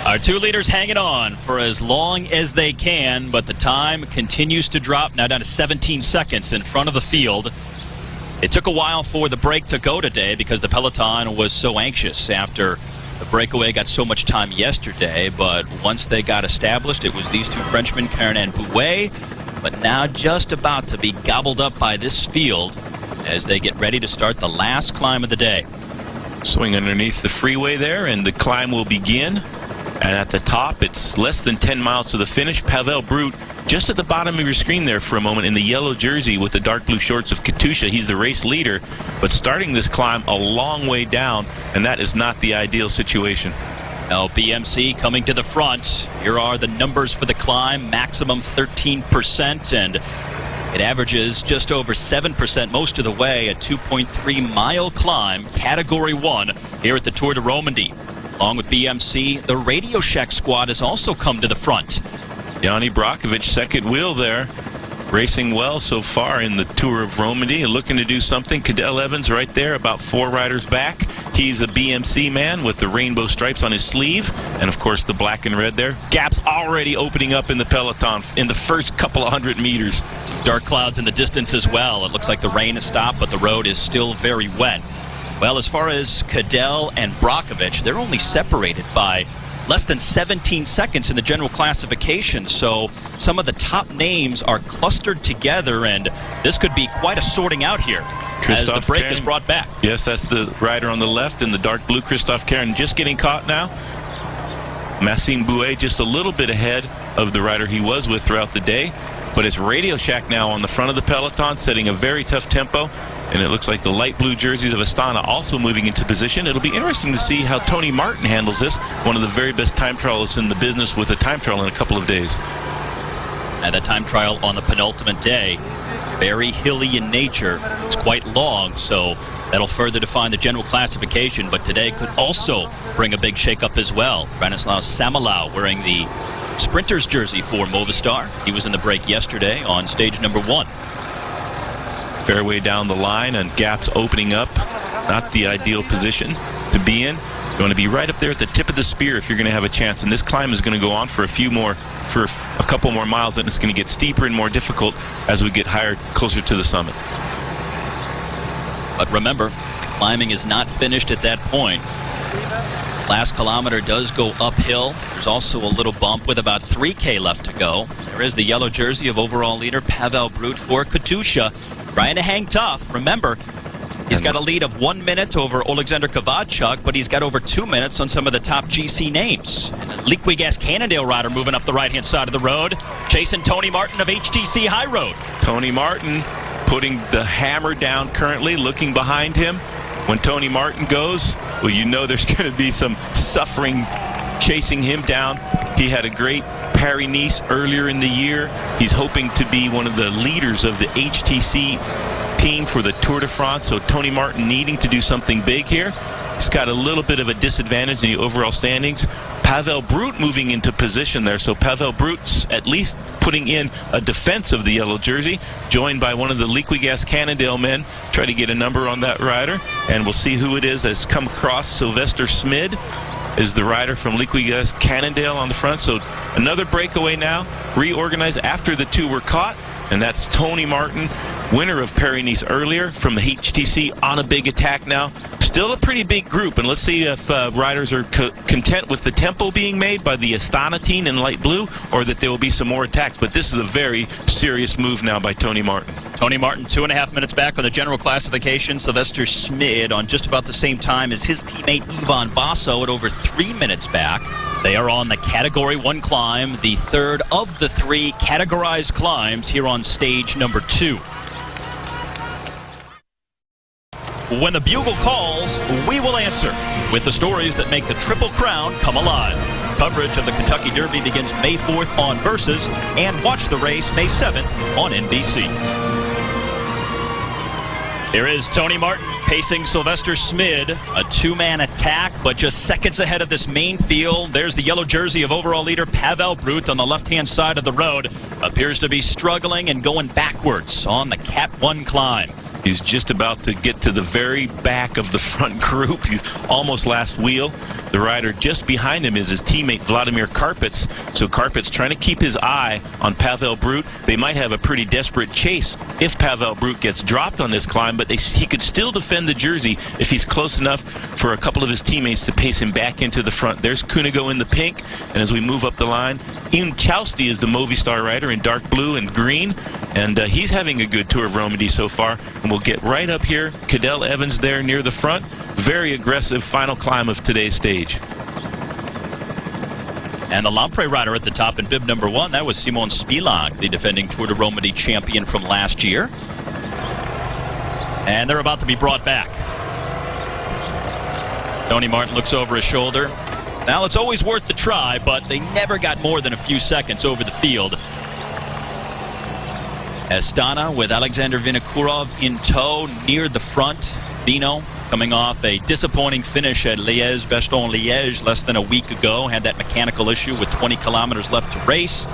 Our two leaders hanging on for as long as they can, but the time continues to drop, now down to 17 seconds in front of the field. It took a while for the break to go today because the peloton was so anxious after the breakaway got so much time yesterday, but once they got established, it was these two Frenchmen, Caron and Bouet, but now just about to be gobbled up by this field as they get ready to start the last climb of the day. Swing underneath the freeway there, and the climb will begin. And at the top, it's less than 10 miles to the finish. Pavel Brut, just at the bottom of your screen there for a moment, in the yellow jersey with the dark blue shorts of Katusha. He's the race leader, but starting this climb a long way down, and that is not the ideal situation. Now BMC coming to the front. Here are the numbers for the climb. Maximum 13%, and it averages just over 7% most of the way. A 2.3-mile climb, Category 1, here at the Tour de Romandie. Along with BMC, the Radio Shack squad has also come to the front. Yanni Brockovich, second wheel there, racing well so far in the Tour of Romandie, looking to do something. Cadel Evans right there, about 4 riders back. He's a BMC man with the rainbow stripes on his sleeve, and of course the black and red there. Gaps already opening up in the peloton in the first couple of 100 meters. Some dark clouds in the distance as well. It looks like the rain has stopped, but the road is still very wet. Well, as far as Cadel and Brockovich, they're only separated by less than 17 seconds in the general classification, so some of the top names are clustered together, and this could be quite a sorting out here as the break is brought back. Yes, that's the rider on the left in the dark blue, Christophe Caron, just getting caught now. Maxime Bouet just a little bit ahead of the rider he was with throughout the day, but it's Radio Shack now on the front of the peloton, setting a very tough tempo. And it looks like the light blue jerseys of Astana also moving into position. It'll be interesting to see how Tony Martin handles this, one of the very best time trialists in the business, with a time trial in a couple of days. And a time trial on the penultimate day, very hilly in nature. It's quite long, so that'll further define the general classification, but today could also bring a big shakeup as well. Branislav Samalau wearing the sprinter's jersey for Movistar. He was in the break yesterday on stage number 1. Fairway down the line and gaps opening up. Not the ideal position to be in. You want to be right up there at the tip of the spear if you're going to have a chance. And this climb is going to go on for a couple more miles, and it's going to get steeper and more difficult as we get higher, closer to the summit. But remember, climbing is not finished at that point. Last kilometer does go uphill. There's also a little bump with about 3K left to go. There is the yellow jersey of overall leader Pavel Brut for Katusha. Trying to hang tough. Remember, he's got a lead of 1 minute over Alexander Kovalchuk, but he's got over 2 minutes on some of the top GC names. And the Liquigas Cannondale rider moving up the right-hand side of the road, chasing Tony Martin of HTC High Road. Tony Martin putting the hammer down currently, looking behind him. When Tony Martin goes, well, you know there's going to be some suffering chasing him down. He had a great Paris-Nice earlier in the year. He's hoping to be one of the leaders of the HTC team for the Tour de France, so Tony Martin needing to do something big here. He's got a little bit of a disadvantage in the overall standings. Pavel Brut moving into position there, so Pavel Brut's at least putting in a defense of the yellow jersey, joined by one of the Liquigas Cannondale men. Try to get a number on that rider, and we'll see who it is that's come across. Sylvester Smid is the rider from Liquigas Cannondale on the front. So another breakaway now, reorganized after the two were caught, and that's Tony Martin, winner of Paris-Nice earlier, from the HTC, on a big attack now. Still a pretty big group, and let's see if riders are content with the tempo being made by the Astana team in light blue, or that there will be some more attacks. But this is a very serious move now by Tony Martin. Tony Martin 2.5 minutes back on the general classification. Sylvester Smid on just about the same time as his teammate Ivan Basso at over 3 minutes back. They are on the Category 1 climb, the third of the 3 categorized climbs here on stage number 2. When the bugle calls, we will answer with the stories that make the Triple Crown come alive. Coverage of the Kentucky Derby begins May 4th on Versus, and watch the race May 7th on NBC. Here is Tony Martin pacing Sylvester Smid. A 2-man attack, but just seconds ahead of this main field. There's the yellow jersey of overall leader Pavel Brut on the left-hand side of the road. Appears to be struggling and going backwards on the Cat 1 climb. He's just about to get to the very back of the front group. He's almost last wheel. The rider just behind him is his teammate Vladimir Karpets. So Karpets trying to keep his eye on Pavel Brut. They might have a pretty desperate chase if Pavel Brut gets dropped on this climb, but he could still defend the jersey if he's close enough for a couple of his teammates to pace him back into the front. There's Cunego in the pink, and as we move up the line, Ian Chousty is the Movistar rider in dark blue and green, and he's having a good Tour of Romandie so far. And we'll get right up here. Cadel Evans there near the front. Very aggressive final climb of today's stage. And the Lamprey rider at the top in bib number 1, that was Simon Spilak, the defending Tour de Romandie champion from last year. And they're about to be brought back. Tony Martin looks over his shoulder. Now, it's always worth the try, but they never got more than a few seconds over the field. Astana with Alexander Vinokurov in tow near the front. Vino coming off a disappointing finish at Liège-Bastogne-Liège less than a week ago. Had that mechanical issue with 20 kilometers left to race.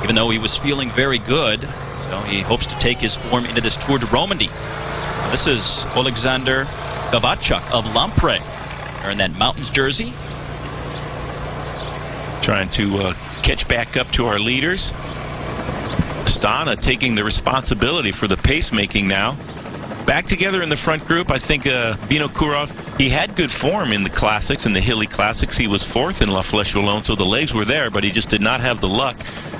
Even though he was feeling very good, so he hopes to take his form into this Tour de Romandie. This is Alexander Gavachuk of Lamprey wearing that Mountains jersey. Trying to catch back up to our leaders. Astana taking the responsibility for the pacemaking now. Back together in the front group. I think Vinokurov, he had good form in the classics, in the hilly classics. He was 4th in La Flèche Wallonne, so the legs were there, but he just did not have the luck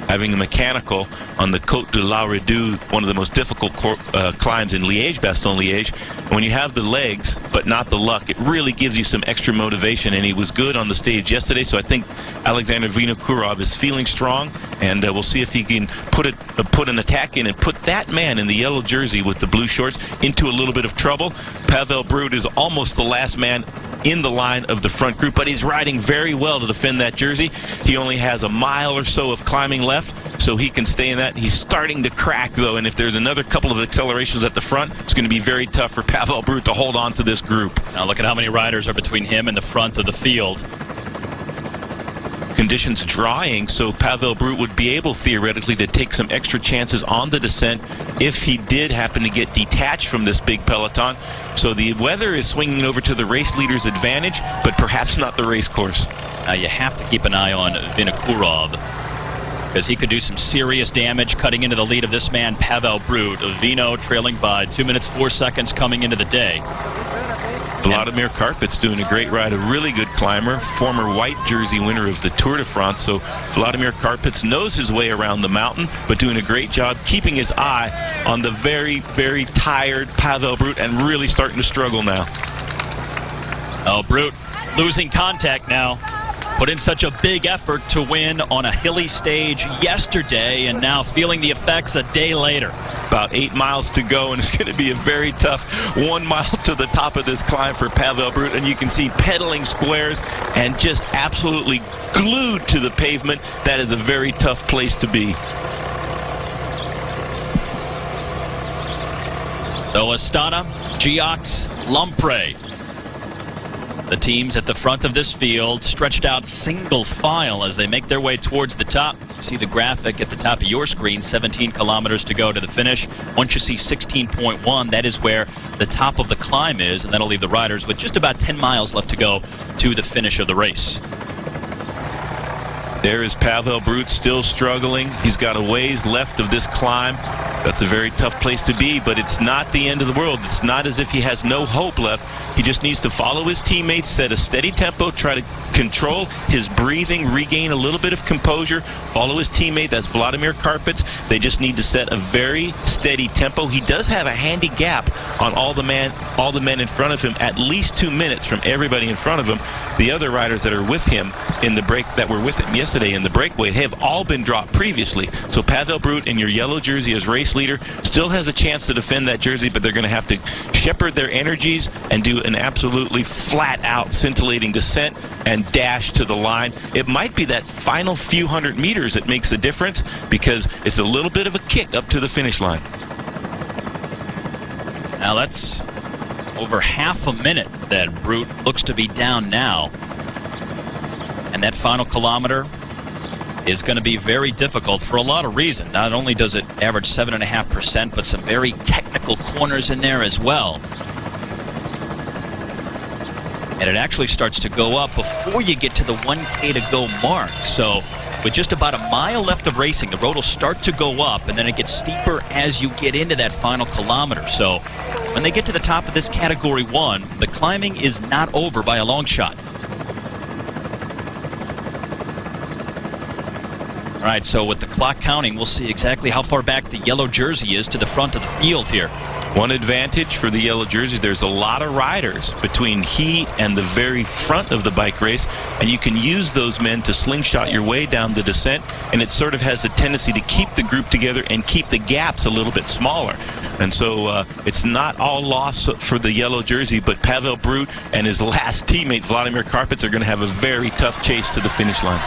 having a mechanical on the Côte de la Redoute, one of the most difficult climbs in Liège-Bastogne-Liège. When you have the legs but not the luck, it really gives you some extra motivation, and he was good on the stage yesterday. So I think Alexander Vinokurov is feeling strong, and we'll see if he can put an attack in and put that man in the yellow jersey with the blue shorts into a little bit of trouble. Pavel Brut is almost the last man in the line of the front group, but he's riding very well to defend that jersey. He only has a mile or so of climbing left, so he can stay in that. He's starting to crack, though, and if there's another couple of accelerations at the front, it's going to be very tough for Pavel Brut to hold on to this group. Now look at how many riders are between him and the front of the field. Conditions drying, so Pavel Brut would be able theoretically to take some extra chances on the descent if he did happen to get detached from this big peloton. So the weather is swinging over to the race leader's advantage, but perhaps not the race course. Now you have to keep an eye on Vinokurov, because he could do some serious damage cutting into the lead of this man, Pavel Brut. Vino trailing by 2 minutes 4 seconds coming into the day. Vladimir Karpets doing a great ride, a really good climber, former white jersey winner of the Tour de France. So Vladimir Karpets knows his way around the mountain, but doing a great job keeping his eye on the very, very tired Pavel Brut and really starting to struggle now. Oh, Brut losing contact now. Put in such a big effort to win on a hilly stage yesterday, and now feeling the effects a day later. About 8 miles to go, and it's going to be a very tough 1 mile to the top of this climb for Pavel Brut, and you can see pedaling squares and just absolutely glued to the pavement. That is a very tough place to be. So Astana, Giox, Lamprey. The teams at the front of this field stretched out single file as they make their way towards the top. You see the graphic at the top of your screen, 17 kilometers to go to the finish. Once you see 16.1, that is where the top of the climb is, and that'll leave the riders with just about 10 miles left to go to the finish of the race. There is Pavel Brut still struggling. He's got a ways left of this climb. That's a very tough place to be, but it's not the end of the world. It's not as if he has no hope left. He just needs to follow his teammates, set a steady tempo, try to control his breathing, regain a little bit of composure, follow his teammate, that's Vladimir Karpets. They just need to set a very steady tempo. He does have a handy gap on all the men in front of him, at least 2 minutes from everybody in front of him. The other riders that are with him in the break, that were with him yesterday in the breakaway, have all been dropped previously. So Pavel Brut in your yellow jersey as race leader still has a chance to defend that jersey, but they're going to have to shepherd their energies and do an absolutely flat out scintillating descent and dash to the line. It might be that final few hundred meters that makes the difference, because it's a little bit of a kick up to the finish line. Now that's over half a minute that Brut looks to be down now. And that final kilometer, is going to be very difficult for a lot of reasons. Not only does it average 7.5%, but some very technical corners in there as well. And it actually starts to go up before you get to the 1K to go mark. So with just about a mile left of racing, the road will start to go up, and then it gets steeper as you get into that final kilometer. So when they get to the top of this Category 1, the climbing is not over by a long shot. All right, so with the clock counting, we'll see exactly how far back the yellow jersey is to the front of the field here. One advantage for the yellow jersey, there's a lot of riders between he and the very front of the bike race, and you can use those men to slingshot your way down the descent, and it sort of has a tendency to keep the group together and keep the gaps a little bit smaller. And so it's not all loss for the yellow jersey, but Pavel Brut and his last teammate Vladimir Karpets are going to have a very tough chase to the finish line.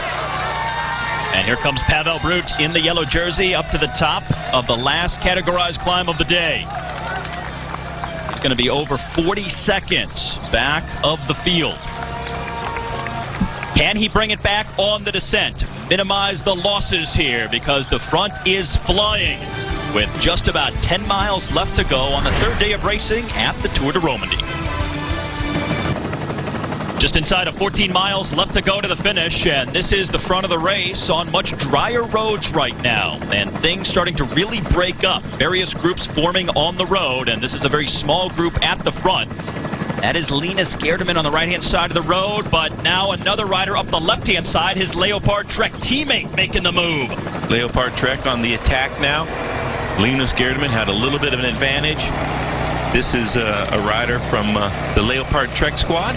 And here comes Pavel Brut in the yellow jersey up to the top of the last categorized climb of the day. It's going to be over 40 seconds back of the field. Can he bring it back on the descent? Minimize the losses here because the front is flying with just about 10 miles left to go on the third day of racing at the Tour de Romandie. Just inside of 14 miles left to go to the finish, and this is the front of the race on much drier roads right now, and things starting to really break up. Various groups forming on the road, and this is a very small group at the front. That is Linus Gerdemann on the right-hand side of the road, but now another rider up the left-hand side, his Leopard Trek teammate making the move. Leopard Trek on the attack now. Linus Gerdemann had a little bit of an advantage. This is a rider from the Leopard Trek squad.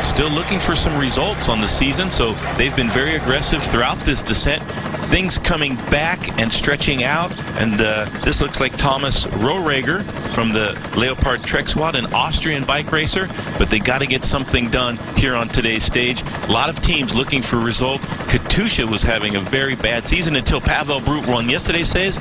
Still looking for some results on the season, so they've been very aggressive throughout this descent. Things coming back and stretching out, and this looks like Thomas Rohrager from the Leopard Trek squad, an Austrian bike racer, but they got to get something done here on today's stage. A lot of teams looking for results. Katusha was having a very bad season until Pavel Brut won yesterday, says.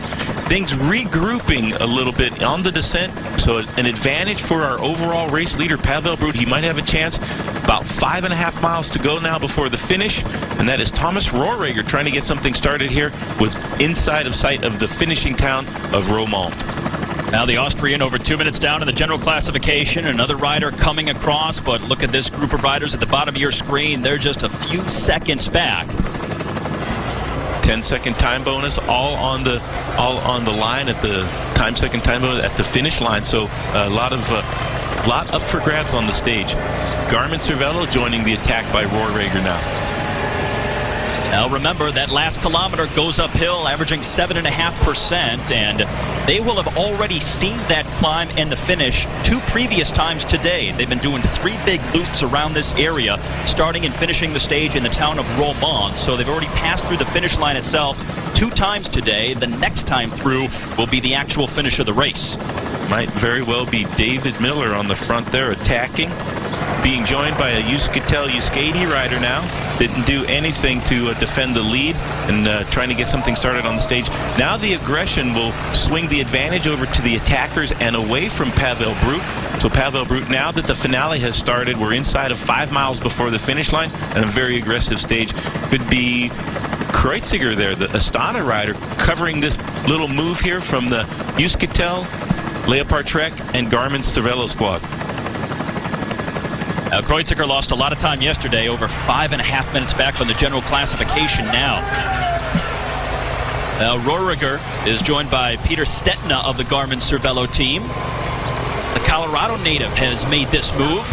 Things regrouping a little bit on the descent, so an advantage for our overall race leader, Pavel Brut. He might have a chance. About 5.5 miles to go now before the finish, and that is Thomas Rohrager trying to get something started here with inside of sight of the finishing town of Romandie. Now the Austrian over 2 minutes down in the general classification. Another rider coming across, but look at this group of riders at the bottom of your screen. They're just a few seconds back. 10-second time bonus, all on the line at the second time bonus at the finish line. So a lot up for grabs on the stage. Garmin Cervello joining the attack by Rohrager now. Now remember, that last kilometer goes uphill, averaging 7.5%, and they will have already seen that climb and the finish 2 previous times today. They've been doing 3 big loops around this area, starting and finishing the stage in the town of Romandie. So they've already passed through the finish line itself 2 times today. The next time through will be the actual finish of the race. Might very well be David Miller on the front there attacking. Being joined by a Euskadi rider now. Didn't do anything to defend the lead and trying to get something started on the stage. Now the aggression will swing the advantage over to the attackers and away from Pavel Brut. So Pavel Brut, now that the finale has started, we're inside of 5 miles before the finish line, and a very aggressive stage. Could be Kreuziger there, the Astana rider, covering this little move here from the Euskaltel, Leopard Trek, and Garmin Cervello squad. Now, Kreuziger lost a lot of time yesterday, over 5.5 minutes back on the general classification now. Now, Rohrager is joined by Peter Stetina of the Garmin Cervello team. The Colorado native has made this move.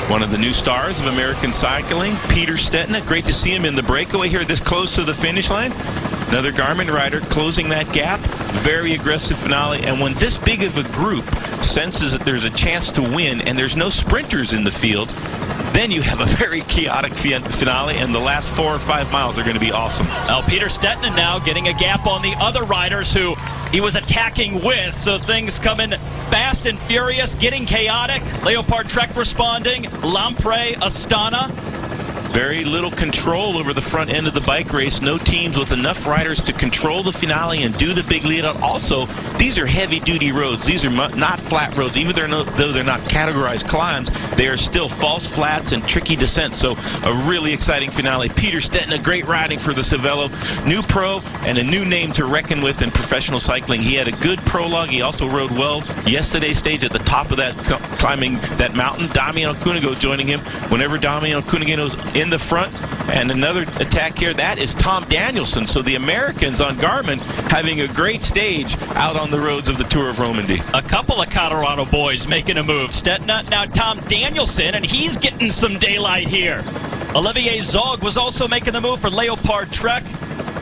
One of the new stars of American cycling, Peter Stetina. Great to see him in the breakaway here this close to the finish line. Another Garmin rider closing that gap. Very aggressive finale, and when this big of a group senses that there's a chance to win and there's no sprinters in the field, then you have a very chaotic finale, and the last 4 or 5 miles are going to be awesome. Now Peter Stetina now getting a gap on the other riders who he was attacking with, so things coming fast and furious, getting chaotic. Leopard Trek responding, Lampre, Astana. Very little control over the front end of the bike race. No teams with enough riders to control the finale and do the big lead out. Also, these are heavy-duty roads. These are not flat roads. Even though they're not categorized climbs, they are still false flats and tricky descents. So a really exciting finale. Peter Stetina, great riding for the Cervelo. New pro and a new name to reckon with in professional cycling. He had a good prologue. He also rode well yesterday's stage at the top of that, climbing that mountain. Damiano Cunego joining him. Whenever Damiano Cunego's in the front, and another attack here, that is Tom Danielson. So the Americans on Garmin having a great stage out on the roads of the Tour of Romandie. A couple of Colorado boys making a move. Stetina, now Tom Danielson, and he's getting some daylight here. Olivier Zog was also making the move for Leopard Trek.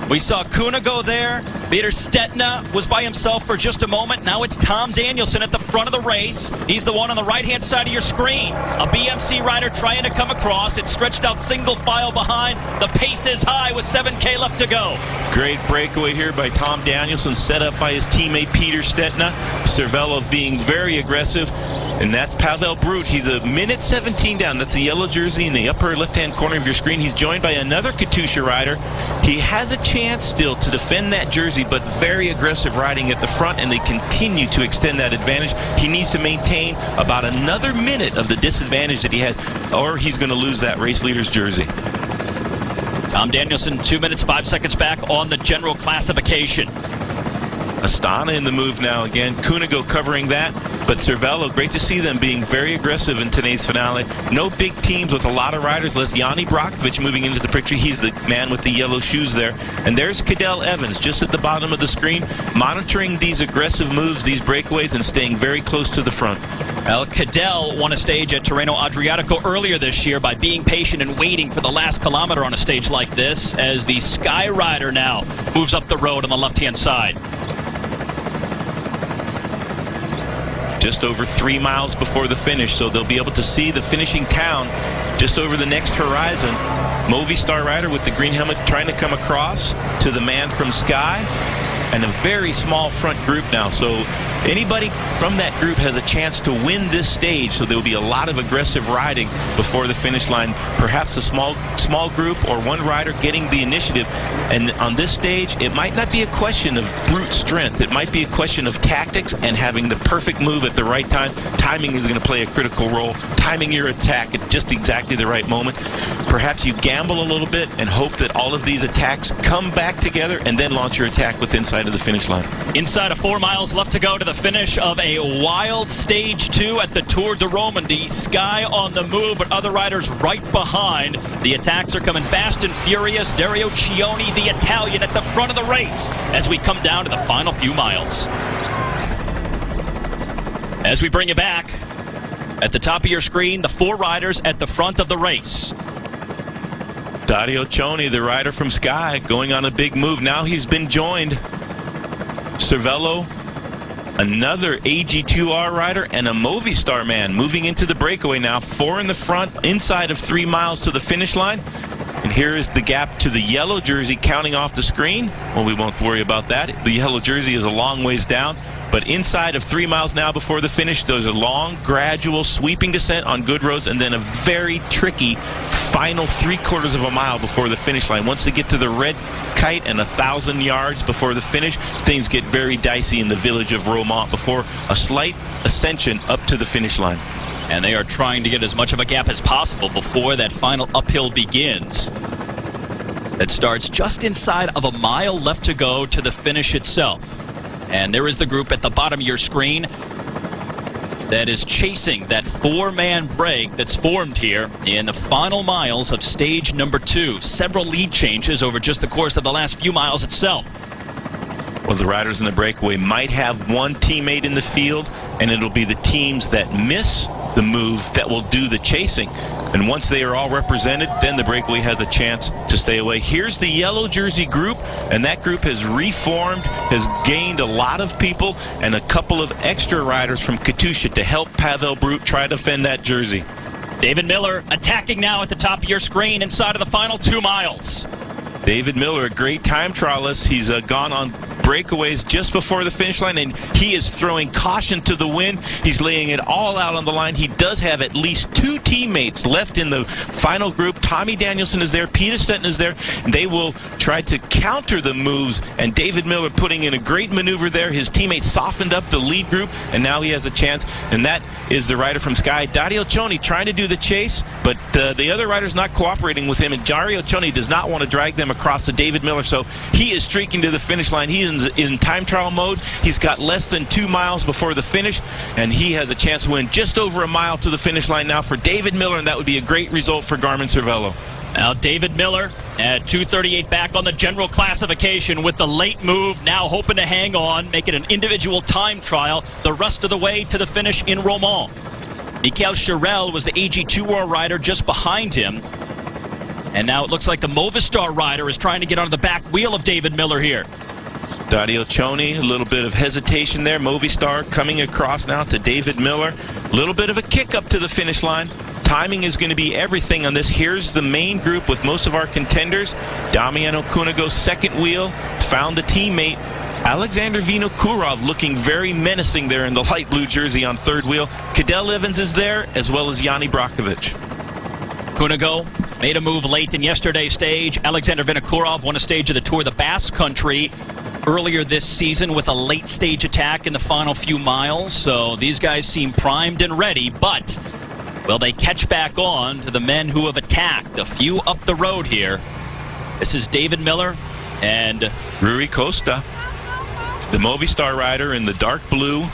We saw Cunego there. Peter Stetina was by himself for just a moment. Now it's Tom Danielson at the front of the race. He's the one on the right-hand side of your screen. A BMC rider trying to come across. It's stretched out single file behind. The pace is high with 7K left to go. Great breakaway here by Tom Danielson, set up by his teammate Peter Stetina. Cervelo being very aggressive. And that's Pavel Brut. He's a minute 17 down. That's the yellow jersey in the upper left-hand corner of your screen. He's joined by another Katusha rider. He has a chance still to defend that jersey, but very aggressive riding at the front, and they continue to extend that advantage. He needs to maintain about another minute of the disadvantage that he has, or he's going to lose that race leader's jersey. Tom Danielson 2 minutes 5 seconds back on the general classification. Astana in the move now again. Cunego covering that. But Cervelo, great to see them being very aggressive in today's finale. No big teams with a lot of riders. Les Yanni Brakovic moving into the picture. He's the man with the yellow shoes there. And there's Cadel Evans just at the bottom of the screen, monitoring these aggressive moves, these breakaways, and staying very close to the front. Well, Cadel won a stage at Tirreno Adriatico earlier this year by being patient and waiting for the last kilometer on a stage like this, as the Sky Rider now moves up the road on the left-hand side. Just over 3 miles before the finish, so they'll be able to see the finishing town just over the next horizon. Movistar rider with the green helmet trying to come across to the man from Sky, and a very small front group now. So anybody from that group has a chance to win this stage, so there will be a lot of aggressive riding before the finish line. Perhaps a small group or one rider getting the initiative. And on this stage, it might not be a question of brute strength. It might be a question of tactics and having the perfect move at the right time. Timing is going to play a critical role. Timing your attack at just exactly the right moment. Perhaps you gamble a little bit and hope that all of these attacks come back together, and then launch your attack with inside of the finish line. Inside of 4 miles left to go to the finish of a wild stage 2 at the Tour de Romandie. Sky on the move, but other riders right behind. The attacks are coming fast and furious. Dario Cioni, the Italian, at the front of the race as we come down to the final few miles. As we bring you back, at the top of your screen, the 4 riders at the front of the race. Dario Cioni, the rider from Sky, going on a big move. Now he's been joined. Cervelo, another AG2R rider, and a Movistar man moving into the breakaway now. 4 in the front, inside of 3 miles to the finish line. And here is the gap to the yellow jersey counting off the screen. Well, we won't worry about that. The yellow jersey is a long ways down. But inside of 3 miles now before the finish, there's a long, gradual, sweeping descent on good roads, and then a very tricky final 3/4 of a mile before the finish line. Once they get to the red kite and 1,000 yards before the finish, things get very dicey in the village of Romandie before a slight ascension up to the finish line. And they are trying to get as much of a gap as possible before that final uphill begins. That starts just inside of a mile left to go to the finish itself. And there is the group at the bottom of your screen that is chasing that 4-man break that's formed here in the final miles of stage number 2. Several lead changes over just the course of the last few miles itself. Well, the riders in the breakaway might have one teammate in the field, and it'll be the teams that miss the move that will do the chasing. And once they are all represented, then the breakaway has a chance to stay away. Here's the yellow jersey group, and that group has reformed, has gained a lot of people, and a couple of extra riders from Katusha to help Pavel Brut try to defend that jersey. David Miller attacking now at the top of your screen inside of the final 2 miles. David Miller, a great time trialist. He's gone on breakaways just before the finish line, and he is throwing caution to the wind. He's laying it all out on the line. He does have at least 2 teammates left in the final group. Tommy Danielson is there, Peter Stenton is there, and they will try to counter the moves, and David Miller putting in a great maneuver there. His teammates softened up the lead group, and now he has a chance, and that is the rider from Sky, Dario Cioni, trying to do the chase, but the other rider's not cooperating with him, and Dario Cioni does not want to drag them across to David Miller, so he is streaking to the finish line. He is in time trial mode. He's got less than 2 miles before the finish, and he has a chance to win just over a mile to the finish line now for David Miller, and that would be a great result for Garmin-Cervelo. Now David Miller at 2:38 back on the general classification with the late move, now hoping to hang on, make it an individual time trial the rest of the way to the finish in Romandie. Michael Charel was the AG2R rider just behind him. And now it looks like the Movistar rider is trying to get onto the back wheel of David Miller here. Dario Cioni, a little bit of hesitation there. Movistar coming across now to David Miller. A little bit of a kick up to the finish line. Timing is going to be everything on this. Here's the main group with most of our contenders. Damiano Cunego, second wheel, found a teammate. Alexander Vinokurov looking very menacing there in the light blue jersey on third wheel. Cadel Evans is there, as well as Yanni Brakovic. Cunego made a move late in yesterday's stage. Alexander Vinokurov won a stage of the Tour of the Basque Country earlier this season with a late stage attack in the final few miles. So these guys seem primed and ready, but will they catch back on to the men who have attacked a few up the road here? This is David Miller and Rui Costa, the Movistar rider in the dark blue.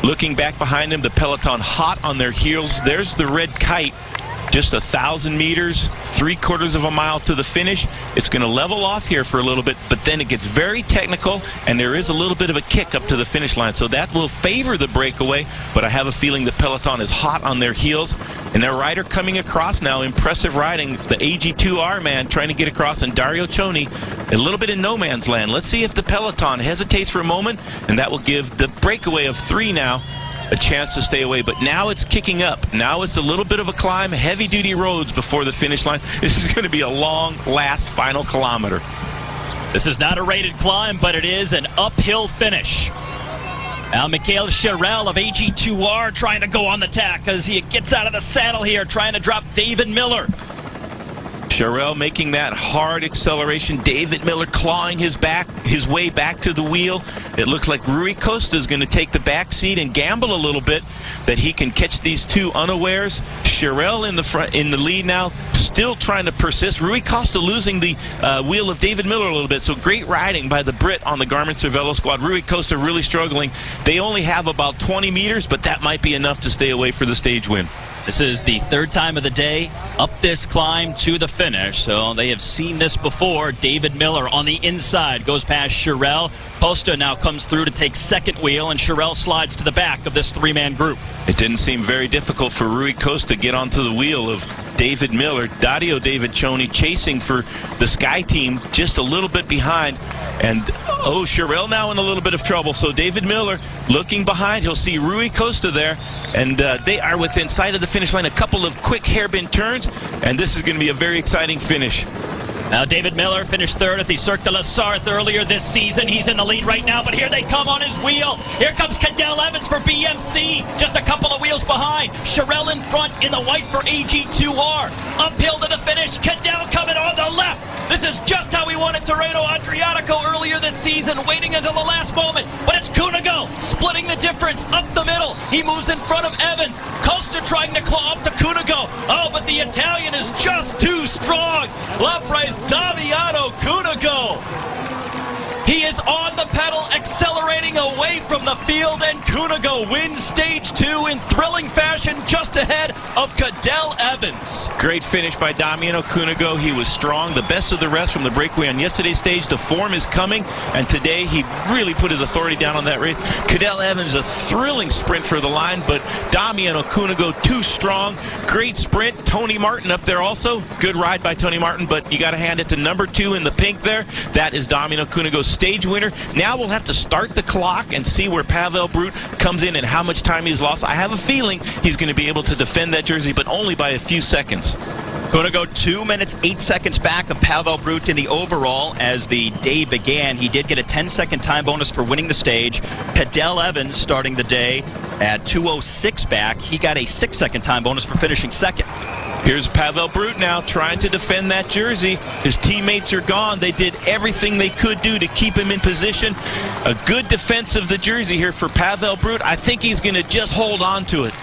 Looking back behind him, the peloton hot on their heels. There's the red kite. Just 1,000 meters, 3/4 of a mile to the finish. It's going to level off here for a little bit, but then it gets very technical, and there is a little bit of a kick up to the finish line. So that will favor the breakaway, but I have a feeling the peloton is hot on their heels. And their rider coming across now, impressive riding. The AG2R man trying to get across, and Dario Cioni a little bit in no man's land. Let's see if the peloton hesitates for a moment, and that will give the breakaway of 3 now a chance to stay away. But now it's kicking up. Now it's a little bit of a climb, heavy-duty roads before the finish line. This is going to be a long, last final kilometer. This is not a rated climb, but it is an uphill finish. Now Michael Charel of AG2R trying to go on the tack as he gets out of the saddle here, trying to drop David Miller. Charel making that hard acceleration. David Miller clawing his way back to the wheel. It looks like Rui Costa is going to take the back seat and gamble a little bit that he can catch these two unawares. Charel in the front, in the lead now, still trying to persist. Rui Costa losing the wheel of David Miller a little bit. So great riding by the Brit on the Garmin-Cervelo squad. Rui Costa really struggling. They only have about 20 meters, but that might be enough to stay away for the stage win. This is the third time of the day up this climb to the finish, so they have seen this before. David Miller on the inside goes past Charel. Costa now comes through to take second wheel, and Charel slides to the back of this 3-man group. It didn't seem very difficult for Rui Costa to get onto the wheel of David Miller. David Cioni chasing for the Sky team, just a little bit behind. And Charel now in a little bit of trouble. So David Miller looking behind. He'll see Rui Costa there, and they are within sight of the finish line. A couple of quick hairpin turns, and this is going to be a very exciting finish. Now David Miller finished third at the Cirque de la Sarthe earlier this season. He's in the lead right now, but here they come on his wheel. Here comes Cadel Evans for BMC, just a couple of wheels behind. Charel in front in the white for AG2R. Uphill to the finish, Cadel coming on the left. This is just how we won at Tirreno Adriatico earlier this season, waiting until the last moment. But it's Cunego splitting the difference up the middle. He moves in front of Evans. Costa trying to claw up to Cunego. Oh, but the Italian is just too strong. Left race Damiano Cunego. He is on the pedal, accelerating away from the field, and Cunego wins stage 2 in thrilling fashion, just ahead of Cadel Evans. Great finish by Damiano Cunego. He was strong, the best of the rest from the breakaway on yesterday's stage. The form is coming, and today he really put his authority down on that race. Cadel Evans, a thrilling sprint for the line, but Damiano Cunego too strong. Great sprint. Tony Martin up there also. Good ride by Tony Martin, but you got to hand it to number 2 in the pink there. That is Damiano Cunego's stage winner. Now we'll have to start the clock and see where Pavel Brut comes in and how much time he's lost. I have a feeling he's going to be able to defend that jersey, but only by a few seconds. Cunego 2 minutes 8 seconds back of Pavel Brut in the overall. As the day began, he did get a 10-second time bonus for winning the stage. Cadel Evans starting the day at 2:06 back. He got a 6-second time bonus for finishing second. Here's Pavel Brut now trying to defend that jersey. His teammates are gone. They did everything they could do to keep him in position. A good defense of the jersey here for Pavel Brut. I think he's going to just hold on to it.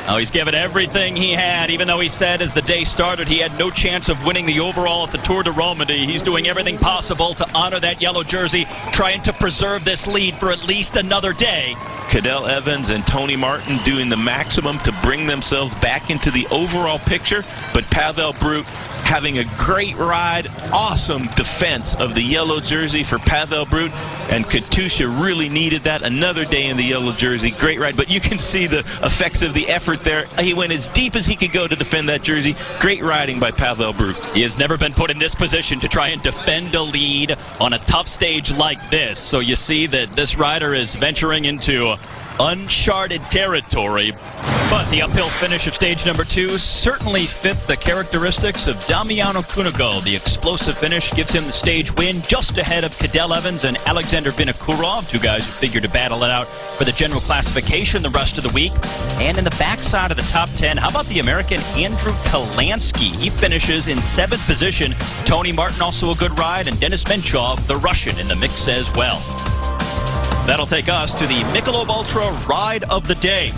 Oh, he's given everything he had, even though he said as the day started he had no chance of winning the overall at the Tour de Romandie. He's doing everything possible to honor that yellow jersey, trying to preserve this lead for at least another day. Cadel Evans and Tony Martin doing the maximum to bring themselves back into the overall picture, but Pavel Brut having a great ride. Awesome defense of the yellow jersey for Pavel Brut, and Katusha really needed that. Another day in the yellow jersey. Great ride, but you can see the effects of the effort there. He went as deep as he could go to defend that jersey. Great riding by Pavel Brut. He has never been put in this position to try and defend a lead on a tough stage like this. So you see that this rider is venturing into uncharted territory. But the uphill finish of stage number 2 certainly fit the characteristics of Damiano Cunego. The explosive finish gives him the stage win just ahead of Cadel Evans and Alexander Vinokurov, two guys who figured to battle it out for the general classification the rest of the week. And in the backside of the top 10, how about the American Andrew Talansky? He finishes in 7th position. Tony Martin also a good ride, and Denis Menchov, the Russian, in the mix as well. That'll take us to the Michelob Ultra Ride of the Day.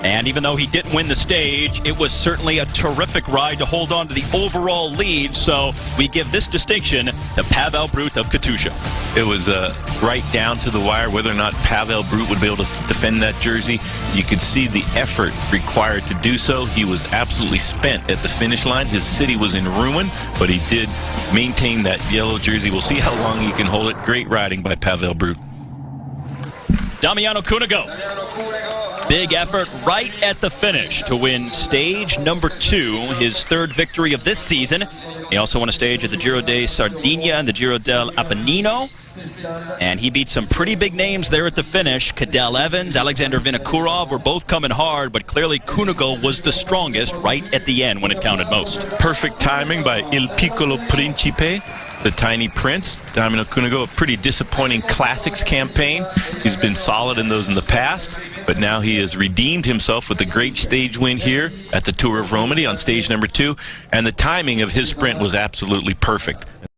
And even though he didn't win the stage, it was certainly a terrific ride to hold on to the overall lead. So we give this distinction to Pavel Brut of Katusha. It was right down to the wire whether or not Pavel Brut would be able to defend that jersey. You could see the effort required to do so. He was absolutely spent at the finish line. His city was in ruin, but he did maintain that yellow jersey. We'll see how long he can hold it. Great riding by Pavel Brut. Damiano Cunego. Big effort right at the finish to win stage number 2, his 3rd victory of this season. He also won a stage at the Giro de Sardinia and the Giro del Appennino. And he beat some pretty big names there at the finish. Cadel Evans, Alexander Vinokurov were both coming hard, but clearly Cunego was the strongest right at the end when it counted most. Perfect timing by Il Piccolo Principe, the Tiny Prince. Damiano Cunego, a pretty disappointing classics campaign. He's been solid in those in the past, but now he has redeemed himself with a great stage win here at the Tour of Romandie on stage number 2, and the timing of his sprint was absolutely perfect.